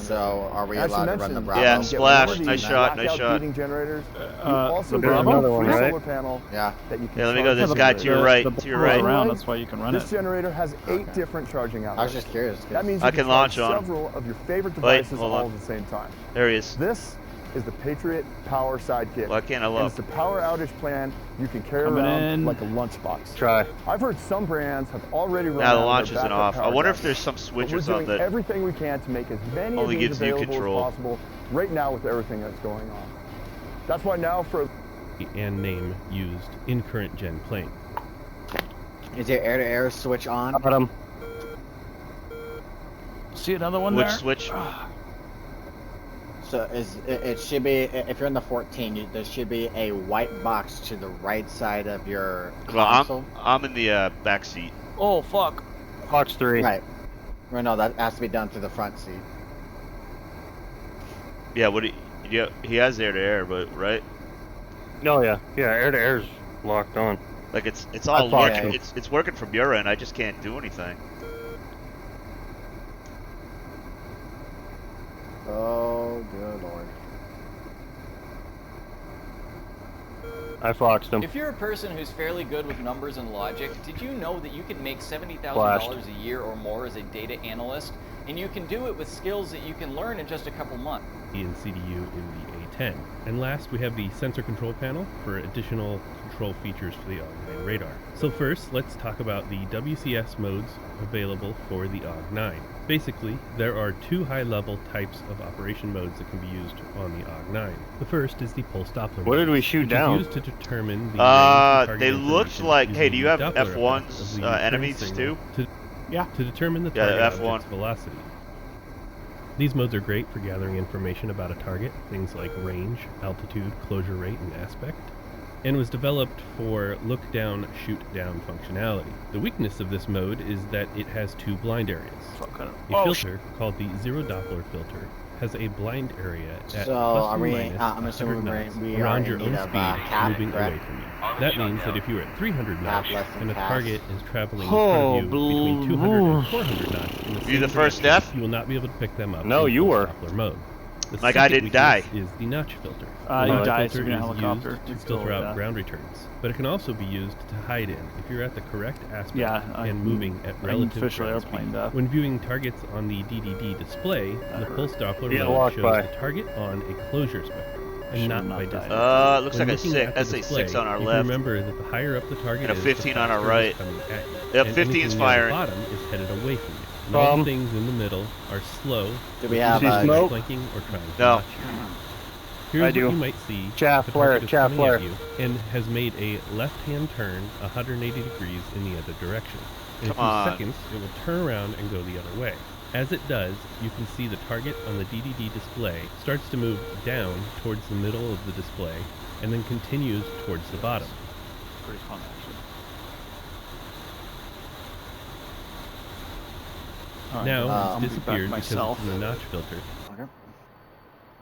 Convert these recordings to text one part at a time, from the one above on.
So are we allowed to run the Bravo? Yeah, splash. Nice shot. Nice shot. Generators. The Bravo? Another one, right? Solar panel. Yeah. That you can Let me go this guy to your right. To your right. Around, that's why you can run this generator has 8 different charging outlets. I was just curious. That means I can launch on several of your favorite devices all at the same time. There he is. This is the Patriot Power Sidekick. Why can't I look? It's the power outage plan you can carry around like a lunchbox. Try. I've heard some brands have already run now the out launch of their isn't off. backup I wonder power if there's some switches we're on doing that everything we can to make as many only of these gives you available control. as possible right now with everything that's going on. That's why now for and name used in current gen plane. Is your air-to-air switch on? Bottom. See another one Which there? switch? So it should be, if you're in the 14, there should be a white box to the right side of your console. Well, I'm in the back seat. Oh fuck. Watch 3. Right. Well, no, that has to be done through the front seat. Yeah, what he has air to air, but right? Oh yeah, air to air's locked on. Like it's all working. It's working from your end. I just can't do anything. Oh, good lord. I foxed him. If you're a person who's fairly good with numbers and logic, did you know that you can make $70,000 a year or more as a data analyst? And you can do it with skills that you can learn in just a couple months. In CDU in the A10. And last, we have the sensor control panel for additional control features for the AUG9 radar. So first, let's talk about the WCS modes available for the AUG9. Basically, there are 2 high-level types of operation modes that can be used on the AUG9. The first is the pulse Doppler. What did we shoot down? Used to determine the they looked like. Hey, do you have F1's enemies too? To determine the target object's velocity. These modes are great for gathering information about a target, things like range, altitude, closure rate, and aspect, and was developed for look-down, shoot-down functionality. The weakness of this mode is that it has 2 blind areas. A filter called the Zero Doppler filter has a blind area at I'm assuming we around are your own speed moving away from you. That means that if you're at 300 knots and the target is traveling in front of you between 200 and 400 knots in the same You the first death? you will not be able to pick them up. No, you were. Doppler mode. My guy didn't die. Is the notch filter. You died filter in a is helicopter. used to filter out ground returns, but it can also be used to hide in if you're at the correct aspect and moving at relative ground speed. When viewing targets on the DDD display, the pulse Doppler mode shows the target on a closure spectrum and not by distance. It looks like a 6. That's a 6 on our left. Remember that the higher up the target and a 15 on our right. Yep, 15's firing. The bottom is headed away from you. And all the things in the middle are slow. Do we have flanking or trying to notch you. Here's what you might see. Chaff flare. You and has made a left-hand turn 180 degrees in the other direction. In a few seconds, it will turn around and go the other way. As it does, you can see the target on the DDD display starts to move down towards the middle of the display and then continues towards the bottom. Pretty fun, actually. Now it's disappeared because it's in the notch filter. Okay.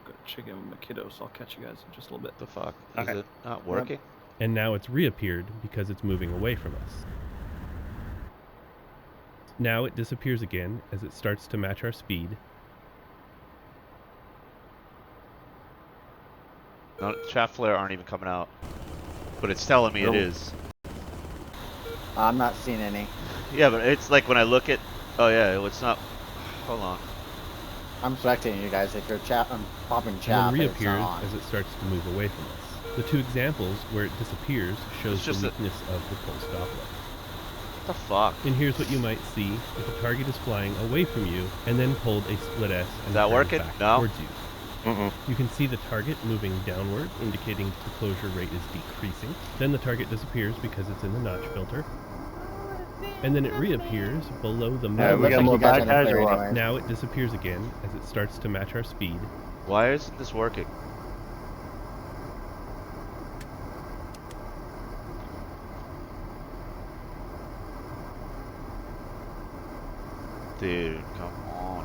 Got chicken with my kiddo, so I'll catch you guys in just a little bit. The fuck? Is it not working? And now it's reappeared because it's moving away from us. Now it disappears again as it starts to match our speed. No, chaff flare aren't even coming out, but it's telling me it is. I'm not seeing any. Yeah, but it's like when I look at. Oh yeah, it's not. Hold on. I'm spectating you guys. If you're popping And chaff, then reappears as it starts to move away from us. The 2 examples where it disappears shows the weakness of the pulse Doppler. What the fuck? And here's what you might see if the target is flying away from you and then pulled a split S and is that working? back No. towards you. You can see the target moving downward, indicating the closure rate is decreasing. Then the target disappears because it's in the notch filter. And then it reappears below the middle. Now it disappears again as it starts to match our speed. Why isn't this working? Dude, come on.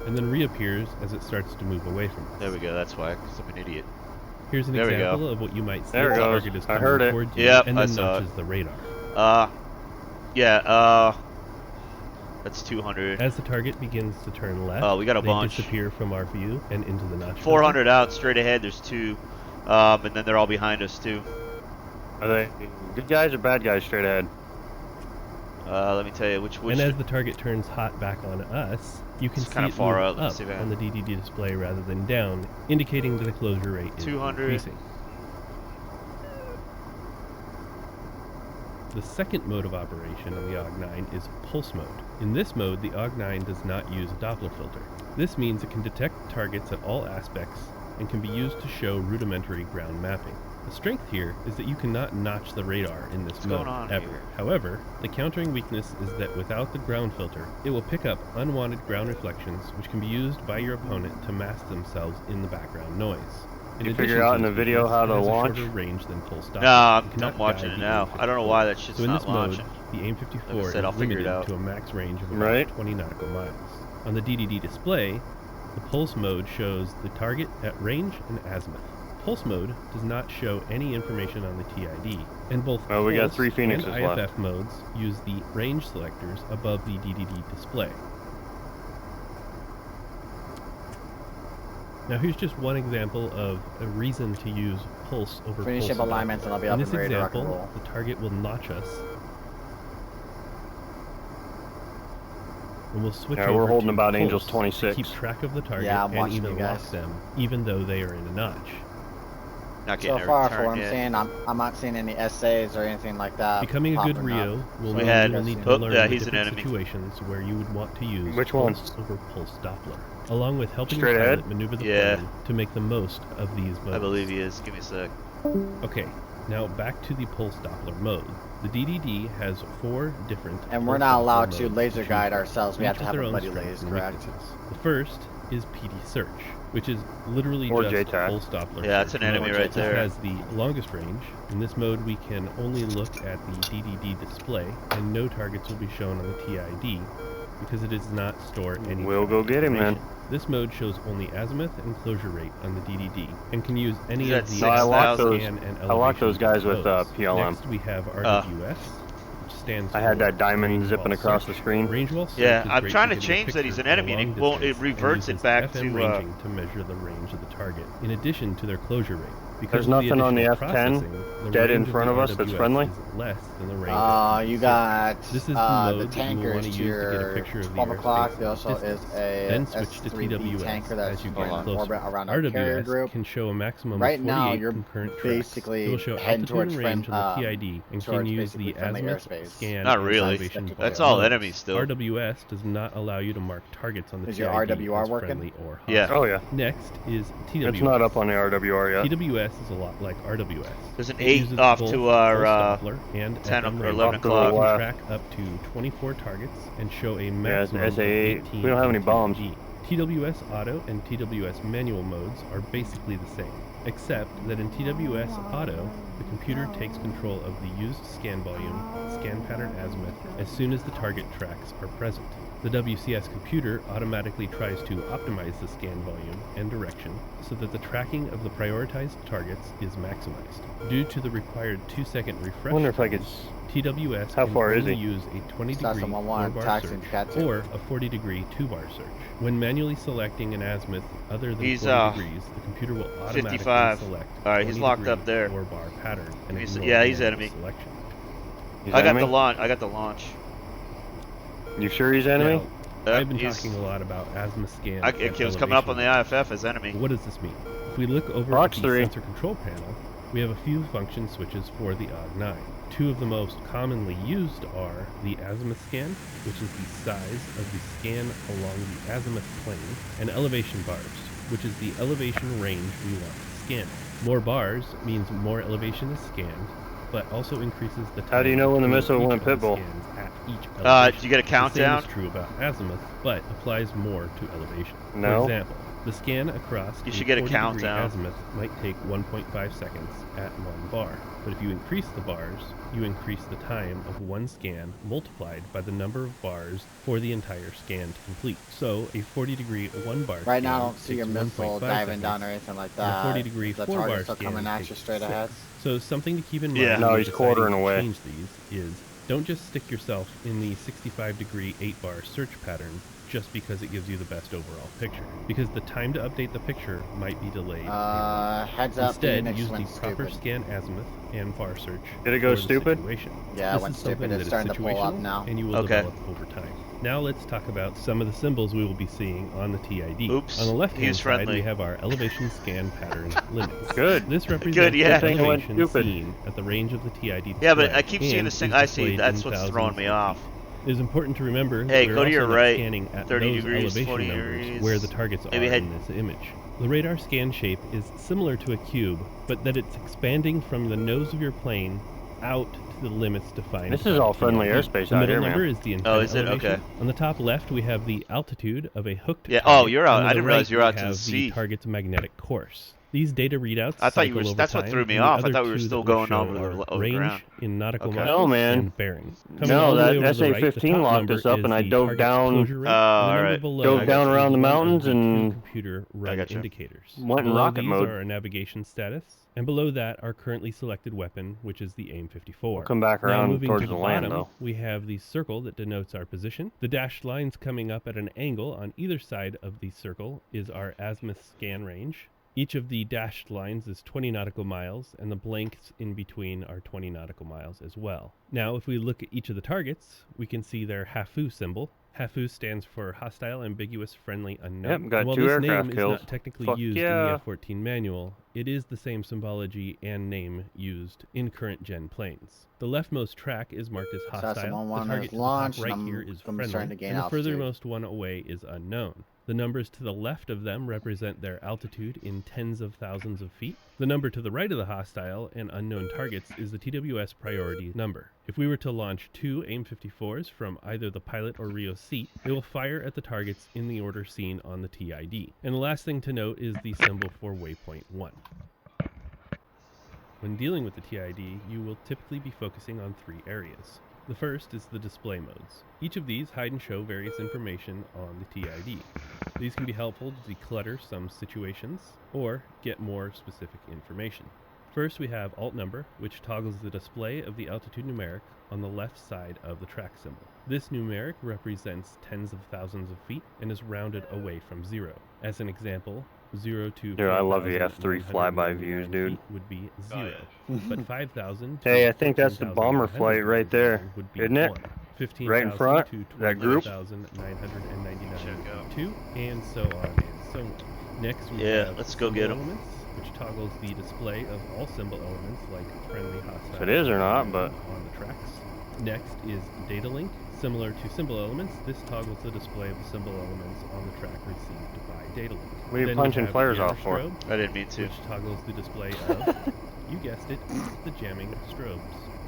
And then reappears as it starts to move away from us. There we go, that's why, because I'm an idiot. Here's an example of what you might see if the target is coming towards you and then notches the radar. That's 200. As the target begins to turn left, we got a they bunch. disappear from our view and into the notch. 400 out, straight ahead, there's 2. And then they're all behind us, too. Are they good guys or bad guys straight ahead? Let me tell you, which And as the target turns hot back on us, you can It's see kinda it far move out. Let's up see that. on the DDD display rather than down, indicating that the closure rate is 200. increasing. The second mode of operation on the AUG-9 is pulse mode. In this mode, the AUG-9 does not use a Doppler filter. This means it can detect targets at all aspects and can be used to show rudimentary ground mapping. The strength here is that you cannot notch the radar in this What's mode going on ever. here? However, the countering weakness is that without the ground filter, it will pick up unwanted ground reflections which can be used by your opponent to mask themselves in the background noise. In You addition figure to out in this the video weakness, how it to has a launch? shorter range than pulse Doppler. No, You cannot I'm watching guide it the now. I don't know why that shit's So in not this mode, launching. the AIM-54 Like I said, I'll is figure it limited out. to a max range of about Right. 20 nautical miles. On the DDD display, the pulse mode shows the target at range and azimuth. Pulse mode does not show any information on the TID, and both Well, we got pulse 3 Phoenixes and left. IFF modes use the range selectors above the DDD display. Now here's just one example of a reason to use pulse over Finish pulse up alignments and I'll be in up this and ready to rock and example, roll. the target will notch us, and we'll switch Yeah, over we're holding to about pulse Angels to 26. keep track of the target Yeah, I'm and watching either you lock guys. them, even though they are in a notch. Not So getting a far, for return what I'm yet. seeing, I'm not seeing any essays or anything like that. Becoming a good popping up. Rio will We mean had- you will need to oh, learn yeah, the he's an different enemy. situations where you would want to use Which one? pulse over pulse Doppler, along with helping Straight the ahead? pilot maneuver the Yeah. plane to make the most of these modes. I believe he is. Give me a sec. Okay, now back to the pulse Doppler mode. The DDD has 4 different And we're pulse not Doppler allowed to modes laser choose guide from. ourselves. We Each have to with have their a own buddy strengths laser, and correct? weaknesses. The first is PD search, which is literally Or just JTAC. pulse Doppler. Yeah, it's search an enemy mode. right This there. has the longest range. In this mode, we can only look at the DDD display, and no targets will be shown on the TID because it does not store any. We'll go get him, information. then. This mode shows only azimuth and closure rate on the DDD, and can use any He's of at the No, I locked those- scan and I locked those guys with, modes. PLM. Next, we have RWS, which stands I had for that diamond range zipping wall across the search. screen. Range wall search Yeah, is I'm great trying for to getting a change that he's an picture enemy, from a and it long won't. It distance, reverts and it back uses FM to. ranging to measure the range of the target, in addition to their closure rate. Because There's of the nothing on the additional F10 processing, the dead in range front the of us that's RWS friendly? is less than the range of You PD got This is the the mode that you will tankers want to to use to get a your picture of the 12 o'clock. airspace There also is distance. a Then switch to S3B TWS tanker as that's you in get closer. orbit around our carrier RWS group. can show a maximum Right of 48 now, you're concurrent tracks. basically It will show heading altitude towards and range friend- on the TID and can towards use basically the friendly azimuth, airspace. scan, Not and really. elevation That's bar all modes. enemies still. RWS does not allow you to mark targets on the Is TID your RWR as working? friendly or hostile. Yeah. Oh, yeah. Next is TWS. It's not up on the RWR yet. TWS is a lot like RWS. There's an It 8 uses off both to our pulse Doppler and 10 FM or range. 11 Off to the o'clock. It can left. track up to 24 targets and show a Yeah, it's maximum of SA8. 18 We don't have any in bombs. TID. TWS Auto and TWS Manual modes are basically the same, except that in TWS Auto, the computer takes control of the used scan volume, scan pattern azimuth, as soon as the target tracks are present. The WCS computer automatically tries to optimize the scan volume and direction so that the tracking of the prioritized targets is maximized. Due to the required 2-second refresh I wonder if I could... times, TWS How can far is only he? use a 20 That's degree someone want 4-bar tax search and cat too. or a 40 degree 2-bar search. When manually selecting an azimuth other than He's, 40 degrees, the computer will automatically 55. select All right, he's locked 20 up there. degree 4-bar pattern and He's- ignore yeah, he's manual enemy. selection. He's I got enemy? the launch. I got the launch. You sure he's enemy? Now, I've been he's- talking a lot about azimuth scan. It was coming up on the IFF as enemy. What does this mean? If we look over Rocks at the 3. sensor control panel, we have a few function switches for the AUG-9. Two of the most commonly used are the azimuth scan, which is the size of the scan along the azimuth plane, and elevation bars, which is the elevation range we want to scan. More bars means more elevation is scanned, but also increases the time. How do you know when the between missile each went of the pitbull? scans at each elevation. Do you get a countdown? The same is true about azimuth, but applies more to elevation. No. For example, the scan across You should get a 40-degree countdown. azimuth might take 1.5 seconds at 1 bar. But if you increase the bars, you increase the time of one scan multiplied by the number of bars for the entire scan to complete. So a 40-degree 1-bar Right now, I scan don't see your takes missile 1.5 diving seconds, down or anything like and a that. 40-degree The 4-bar target's still scan coming at you takes straight 6. ahead. So something to keep in mind Yeah. when No, you're he's quartering deciding to away. change these is Don't just stick yourself in the 65-degree 8-bar search pattern just because it gives you the best overall picture, because the time to update the picture might be delayed. Heads up, Instead, Phoenix use the went proper stupid. scan azimuth and far search. Did it go for the stupid? situation. Yeah, it This went is something stupid. that It's is starting to pull up situational, now. and you will Okay. develop over time. Now let's talk about some of the symbols we will be seeing on the TID. Oops, On the left-hand he's side, friendly. we have our elevation scan pattern limits. Good. This represents Good, yeah. the Good thing it went elevation stupid. seen at the range of the TID display. Yeah, but I keep seeing and this thing is I see. displayed That's in what's thousands throwing me of off. feet. It is important to remember Hey, that go we're to your also not right. scanning at 30 those degrees, elevation 20 numbers degrees. where the targets Maybe are head- in this image. The radar scan shape is similar to a cube, but that it's expanding from the nose of your plane out to the limits defined. This is by all the friendly TID. airspace The out middle here, number man. is the Oh, intended is it? elevation. Okay. On the top left, we have the altitude of a hooked Yeah, target. oh, you're out. and I on didn't the realize right, you were we out to the have sea. target's magnetic course. These data readouts I thought you cycle were. over That's what time, threw me and the off. I other thought we were two still that we'll going show over the are over range ground. in nautical Okay. miles No, man. and bearing. Coming No, all the that way over to the right, the SA-15 top locked number us up, is and I the dove target's down- closure rate, Oh, and the number alright. below Dove is down around the one of mountains the and- two computer run gotcha. indicators. Went in Below rocket these mode. are our navigation status, and below that our currently selected weapon, which is the AIM-54. We'll come back Now around moving towards to the the land, bottom, though. we have the circle that denotes our position. The dashed lines coming up at an angle on either side of the circle is our azimuth scan range. Each of the dashed lines is 20 nautical miles, and the blanks in between are 20 nautical miles as well. Now, if we look at each of the targets, we can see their HAFU symbol. HAFU stands for Hostile, Ambiguous, Friendly, Unknown. Yep, got While 2 this aircraft name kills. is not technically Fuck used in yeah. the F-14 manual, it is the same symbology and name used in current-gen planes. The leftmost track is marked as So that's the Hostile. one The target is to the launched, top right and here is I'm Friendly, starting to gain and the altitude. furthermost one away is Unknown. The numbers to the left of them represent their altitude in tens of thousands of feet. The number to the right of the hostile and unknown targets is the TWS priority number. If we were to launch 2 AIM-54s from either the pilot or Rio seat, they will fire at the targets in the order seen on the TID. And the last thing to note is the symbol for waypoint 1. When dealing with the TID, you will typically be focusing on 3 areas. The first is the display modes. Each of these hide and show various information on the TID. These can be helpful to declutter some situations or get more specific information. First, we have Alt Number, which toggles the display of the altitude numeric on the left side of the track symbol. This numeric represents tens of thousands of feet and is rounded away from 0. As an example, 0 to Dude, I love the 4,999 F3 flyby views, dude. feet would be 0, but 5,000 to Hey, I think that's the 14,999 bomber flight right there, would be isn't it? 1. 15,000 Right in front, to that group. 12,999 2, and so on and so on. Next, we Yeah, have let's go symbol get 'em. elements, which toggles the display of all symbol elements like friendly, hostile, If it is or not, but- on the tracks. Next is data link. Similar to symbol elements, this toggles the display of the symbol elements on the track received by data link. What are you Then punching have flares jammer off for? strobe, I didn't mean to. which toggles the display of, you guessed it, the jamming strobes.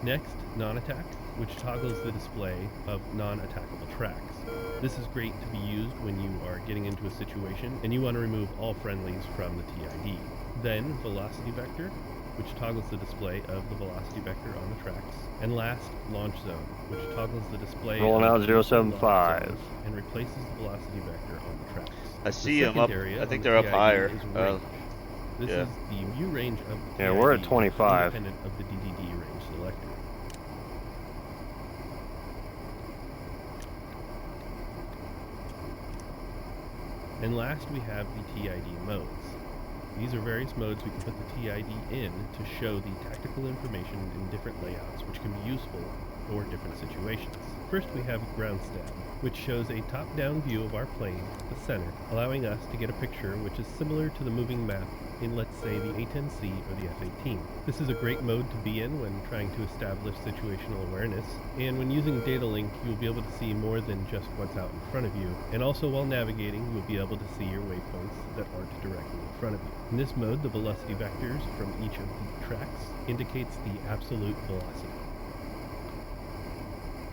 Next, non-attack, which toggles the display of non-attackable tracks. This is great to be used when you are getting into a situation and you want to remove all friendlies from the TID. Then, velocity vector, which toggles the display of the velocity vector on the tracks. And last, launch zone, which toggles the display Rolling of out the 075. zone and replaces the velocity vector on the tracks. I The see 'em second up. area I on think the they're up TID higher. is range. This Yeah. is the view range of the Yeah, we're at TID, 25. independent of the DDD range selector. And last, we have the TID modes. These are various modes we can put the TID in to show the tactical information in different layouts, which can be useful for different situations. First, we have ground stab, which shows a top-down view of our plane at the center, allowing us to get a picture which is similar to the moving map in, let's say, the A-10C or the F-18. This is a great mode to be in when trying to establish situational awareness, and when using data link, you'll be able to see more than just what's out in front of you, and also while navigating, you'll be able to see your waypoints that aren't directly in front of you. In this mode, the velocity vectors from each of the tracks indicates the absolute velocity.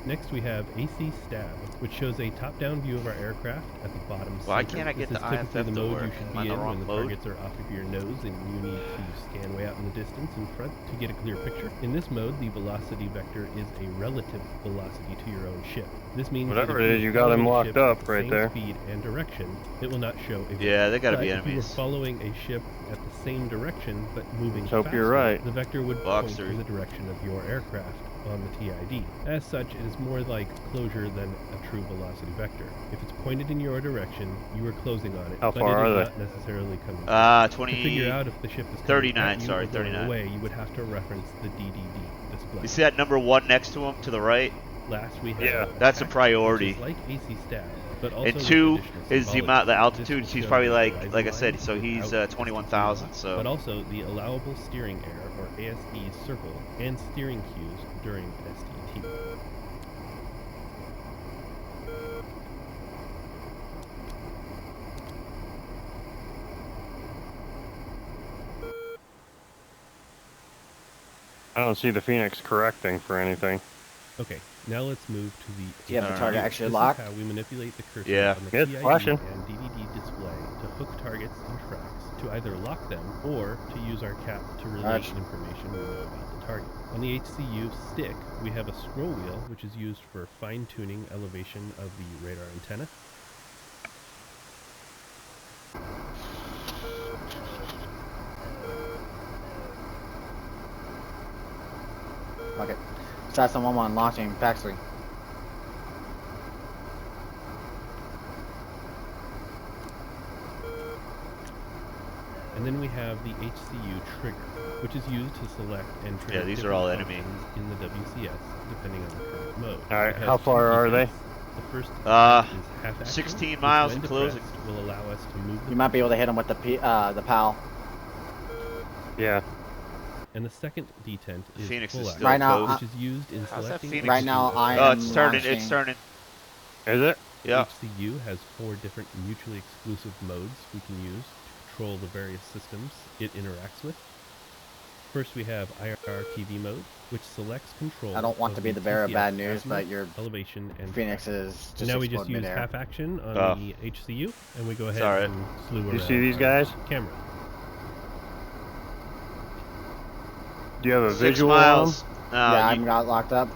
Next, we have AC Stab, which shows a top-down view of our aircraft at the bottom Why center. can't I get this the is typically IFF the to mode work? you should Am I be in the in wrong when the mode? targets are off of your nose and you need to scan way out in the distance in front to get a clear picture. In this mode, the velocity vector is a relative velocity to your own ship. This means Whatever that if it is, you you got follow him the locked ship up at the right same there. speed and direction, it will not show a Yeah, they gotta but be if you were enemies. following a ship at the same direction but moving Let's hope faster, you're right. the vector would Boxer. point in the direction of your aircraft, on the TID. As such, it is more like closure than a true velocity vector. If it's pointed in your direction, you are closing on it, How but far it are is they? not necessarily coming. 20. To figure out if the ship is coming 39, at you sorry, or going 39. away, you would have to reference the DDD display. You see that number 1 next to him to the right? Last we have Yeah. That's a attack, priority. which is like AC stab, but also And with 2 additional is the symbology. amount, the This altitude. will He's show probably the like horizon I said, line so he's without 21,000. STT, So but also the allowable steering error or ASE circle and steering cues during STT. I don't see the Phoenix correcting for anything. Okay, now let's move to the. Do you have the target actually This locked? is how we manipulate the cursor Yeah. on the It's TID flashing. and DDD display to hook targets and tracks, to either lock them or to use our cap to relay Alright. information we know about the target. On the HCU stick, we have a scroll wheel which is used for fine-tuning elevation of the radar antenna. Okay. That's the one on launching factory. And then we have the HCU trigger, which is used to select and trigger Yeah, these are all different enemy. functions in the WCS, depending on the current mode. Alright, It has how two far are they? defense. The first defense is half action, 16 which miles when and closing. depressed will allow us to move the You might be able to hit him with the PAL. Yeah. And the second detent is Phoenix is full still action, Right now, which is used in How's that selecting. Phoenix Right now, I Oh, am it's turning. It's launching. turning. Is it? Yeah. HCU has 4 different mutually exclusive modes we can use to control the various systems it interacts with. First, we have IR TV mode, which selects control. I don't want of to be the the bearer of TCS bad news, azimuth, but your elevation and Phoenix tracking. is just And now we just exploding use midair. half action on Oh. the HCU, and we go ahead alright. and slew You around see these our guys? camera. Do you have a 6 visual on miles. them? Yeah, No, I'm got locked up.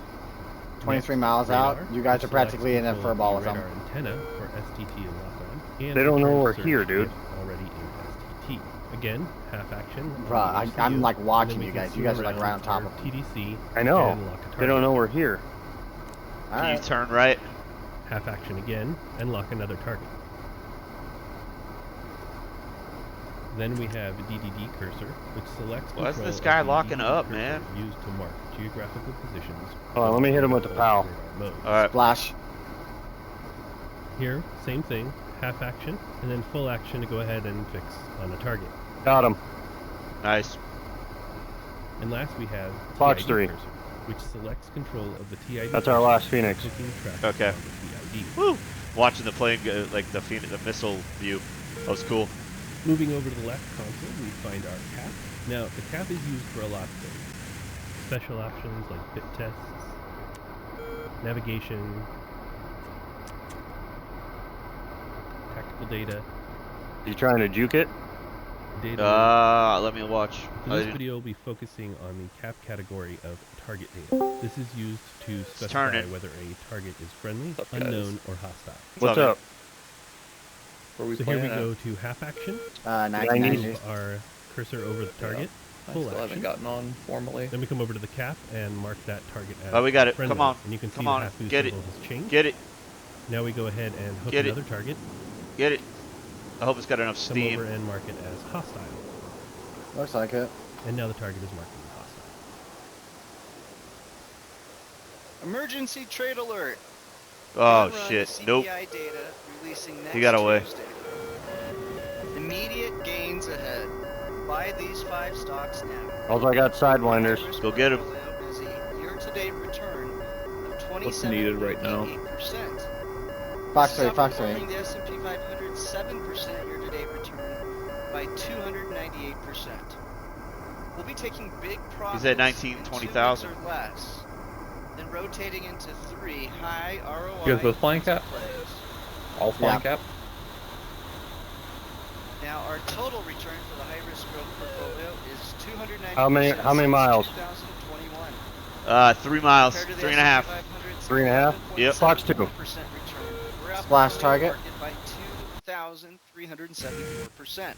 23 miles Radar, out. You guys which are practically in selects a control furball of with the them. radar antenna for STT to lock on. And They don't know return we're search here, dude. if already in STT. Again, half action. on Bruh, the I'm HCU, like and watching then you we can guys. You zoom guys are like right on with top our of them. TDC I know. and lock a target. They don't know we're here. Can you Alright. turn right? Half action again and lock another target. Then we have DDD cursor, which selects Why is control this of guy the locking DDD up, cursor man? used to mark geographical positions. Hold on, let me hit him with the PAL. Alright. Splash. Here, same thing, half action, and then full action to go ahead and fix on a target. Got him. Nice. And last we have Fox TID 3. cursor, which selects control of the TID. That's our cursor last Phoenix. by clicking tracks Okay. on the TID. Woo! Watching the plane, like the missile view. That was cool. Moving over to the left console, we find our cap. Now, the cap is used for a lot of things. Special options like bit tests, navigation, tactical data, You trying to juke it? data. Let me watch. In this video, we'll be focusing on the cap category of target data. This is used to specify turning. whether a target is friendly, What's up, guys? unknown, or hostile. What's up, up? Where we So here we playing at? go to half action. 1990s. Move our cursor over the target. I Full still haven't action. gotten on formally. Then we come over to the cap and mark that target as Oh, we got it. friendly. Come on. And you can Come see on. the half boost Get it. symbol has changed. Get it. Now we go ahead and hook Get it. another target. Get it. I hope it's got enough Come steam. over and mark it as hostile. Looks like it. And now the target is marked as hostile. Emergency trade alert. Oh Run shit. CPI Nope. data releasing next He got away. Tuesday. Immediate gains ahead. Buy these 5 stocks now. Also, I got sidewinders. Risk Go get 'em. portfolio is a year-to-date return of 27.88%. What's needed right now? Fox 3, This is Fox 3. outperforming the S&P 500 7% year-to-date return by 298%. We'll be taking big profits. He's at 19, in 2 20,000. weeks or less, then rotating into 3 high ROI. You guys both flying cap? plays. All flying Yeah. cap? Now our total return for the high-risk growth portfolio is 290%. How many miles? 2021. 3 miles. Compared to the 3.5. S&P 500's 3.5? Yep. Fox 2. 7.7% return. We're Splash outperforming target. the market by 2,374%.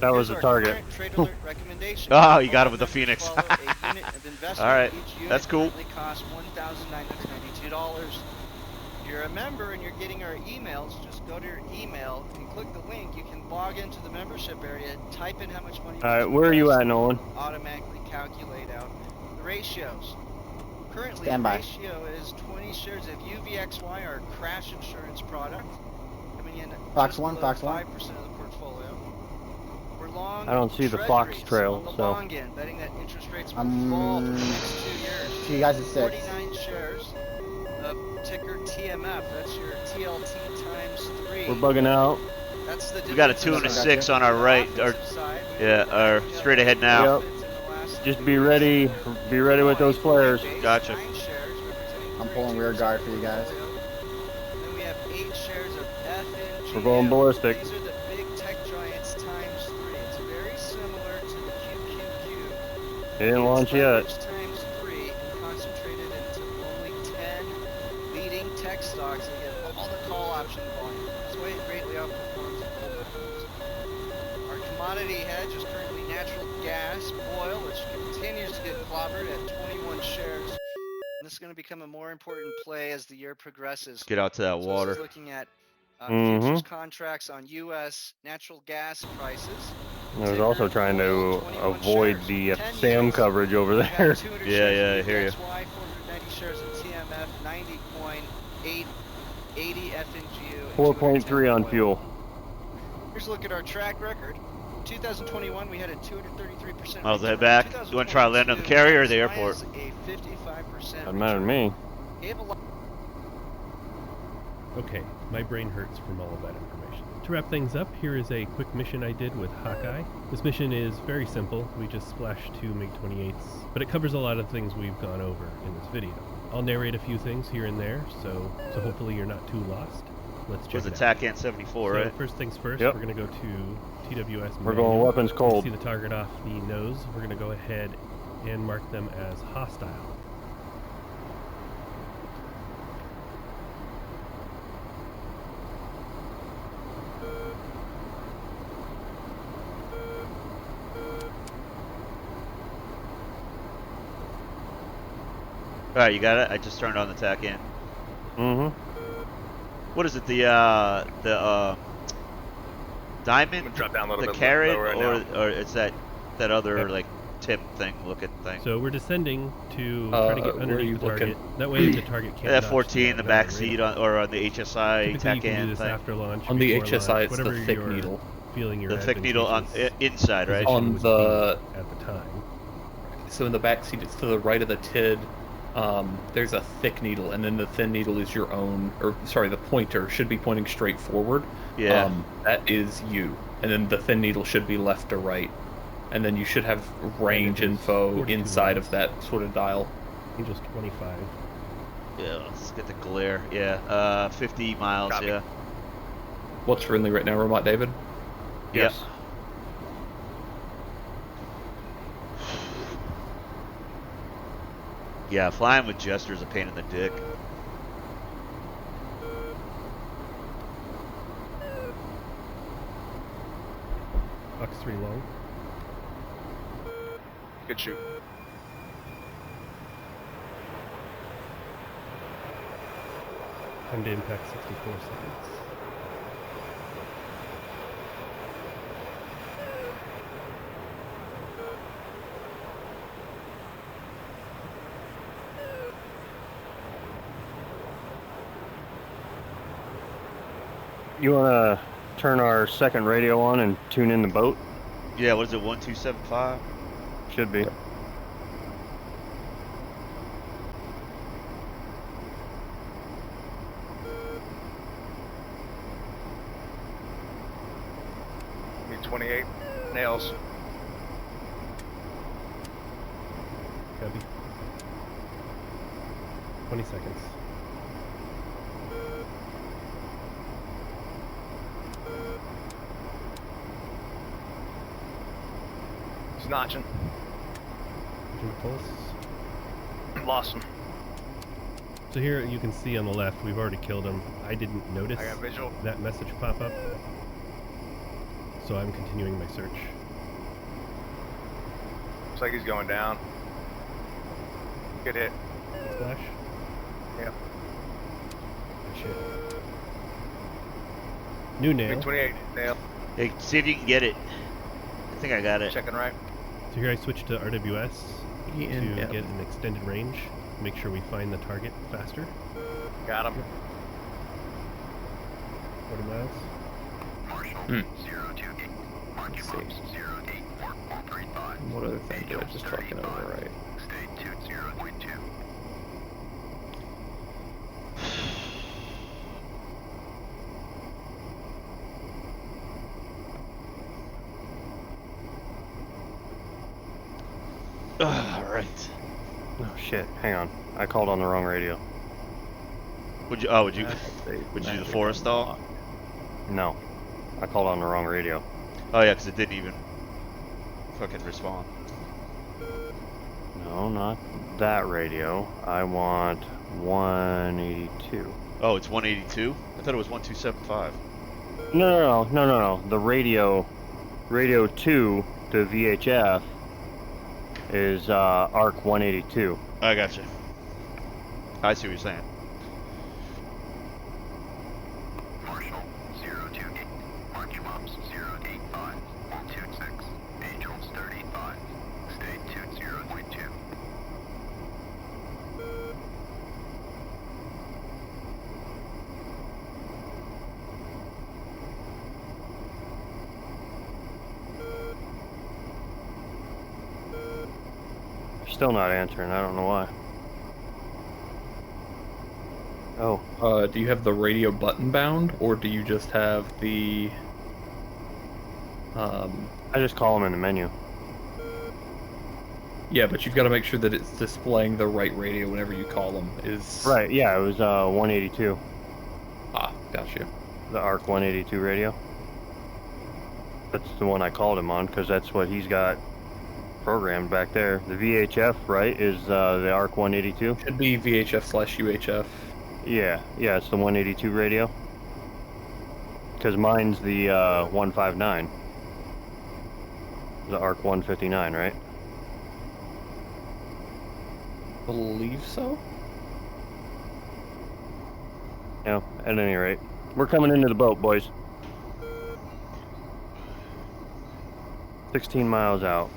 That was Here's a our target. current trade alert recommendation. Oh, you got All him with the members Phoenix. follow a unit of investment. All right, Each unit that's cool. currently costs $1,992. If you're a member and you're getting our emails, just go to your email and click the link. You can log into the membership area, type in how much money you All right, want to where are you invest, at, Nolan? it'll automatically calculate out the ratios. Currently, Stand the by. ratio is 20 shares of UVXY, our crash insurance product, coming in at Fox just one, below Fox 5% one. of the portfolio. We're long I don't see the Fox treasuries trail, on the so. long end, betting that interest rates will fall for the next 2 years. See you guys at 6. 49 shares of ticker TMF. That's your TLT times 3. We're bugging out. That's the We got a difference 2 in and a the 6 on our right. Or, offensive side. yeah, or straight ahead now. Yep. Just be ready. Be ready with those flares. Gotcha. I'm pulling rear guard for you guys. Then we have 8 shares of FNG. We're going ballistic. These are the big tech giants times 3. It's very similar to the QQQ. They didn't launch yet. It's times 3 and concentrated into only 10 leading tech stocks that get all the call option volume. That's why it greatly outperforms the gold funds. Our commodity hedge is currently natural gas, oil, which continues to get clobbered at 21 shares. And this is going to become a more important play as the year progresses. Get out to that So water. this is looking at futures contracts on U.S. natural gas prices. I was also trying to avoid the SAM coverage over there. Yeah, I hear you. 490 shares in TMF, 90.8, 80 FNGU. 4.3 on fuel. Here's a look at our track record. 2021, we had a 233%. I'll head back. You want to try to land on the carrier or the airport? A 55%. Doesn't matter to me. Okay, my brain hurts from all of that information. To wrap things up, here is a quick mission I did with Hawkeye. This mission is very simple. We just splashed 2 MiG-28s, but it covers a lot of things we've gone over in this video. I'll narrate a few things here and there, so hopefully you're not too lost. Let's check Was it the out. TACAN 74, So right? first things first, Yep. we're going to go to TWS. We're going weapons cold. See the target off the nose. We're going to go ahead and mark them as hostile. All right, you got it. I just turned on the TACAN. Mm-hmm. What is it? The diamond, drop down a little the bit carrot, lower right or it's that other like tip thing looking thing? So we're descending to try to get underneath the target. That way the target can't. F-14, the back seat, or on the HSI Typically you can do TACAN this thing. after launch. On the before HSI, launch, it's the whatever thick your needle. Feeling your The thick needle on advantageous inside, right? position On would the- be at the time. So in the back seat, it's to the right of the TID. There's a thick needle, and then the thin needle is your own, or sorry, the pointer should be pointing straight forward. Yeah. That is you, and then the thin needle should be left to right, and then you should have range it is info 42 inside miles. of that sort of dial. Angels 25. Yeah, let's get the glare. Yeah, 50 miles, Copy. yeah. What's friendly right now, Remote David? Yes. Yeah, flying with Jester is a pain in the dick. Fox 3 long. Good shoot. Time to impact 64 seconds. You want to turn our second radio on and tune in the boat? Yeah, what is it, 1275? Should be. MiG-28 nails. Copy. 20 seconds. He's notching. Vision to pulse. Lost him. So here you can see on the left, we've already killed him. I didn't notice I got visual. that message pop up. so I'm continuing my search. Looks like he's going down. Good hit. Flash? Yep. Shit. New nail. Big 28 nail. Hey, see if you can get it. I think I got it. Checking right. So here I switched to RWS to Yep. get an extended range. Make sure we find the target faster. Got him. 40 miles. Let's see. What other thing did I just fucking overwrite? Alright. Oh shit, hang on. I called on the wrong radio. Would you do the forest though? No. I called on the wrong radio. Oh yeah, because it didn't even fucking respond. No, not that radio. I want 182. Oh, it's 182? I thought it was 1275. No. The radio 2, the VHF, is ARC 182. I gotcha. I see what you're saying. Marshall 028. Mark your mops 085. 126. Angels 35. Stay 20.2. Still not answering. I don't know why. Oh. Do you have the radio button bound, or do you just have the? I just call them in the menu. Yeah, but you've got to make sure that it's displaying the right radio whenever you call them. Is Right. Yeah, it was 182. Ah, gotcha. The ARC 182 radio. That's the one I called him on because that's what he's got programmed back there. The VHF, right, is the ARC 182? Should be VHF/UHF. Yeah, it's the 182 radio. Because mine's the 159. The ARC 159, right? Believe so. Yeah, at any rate. We're coming into the boat, boys. 16 miles out.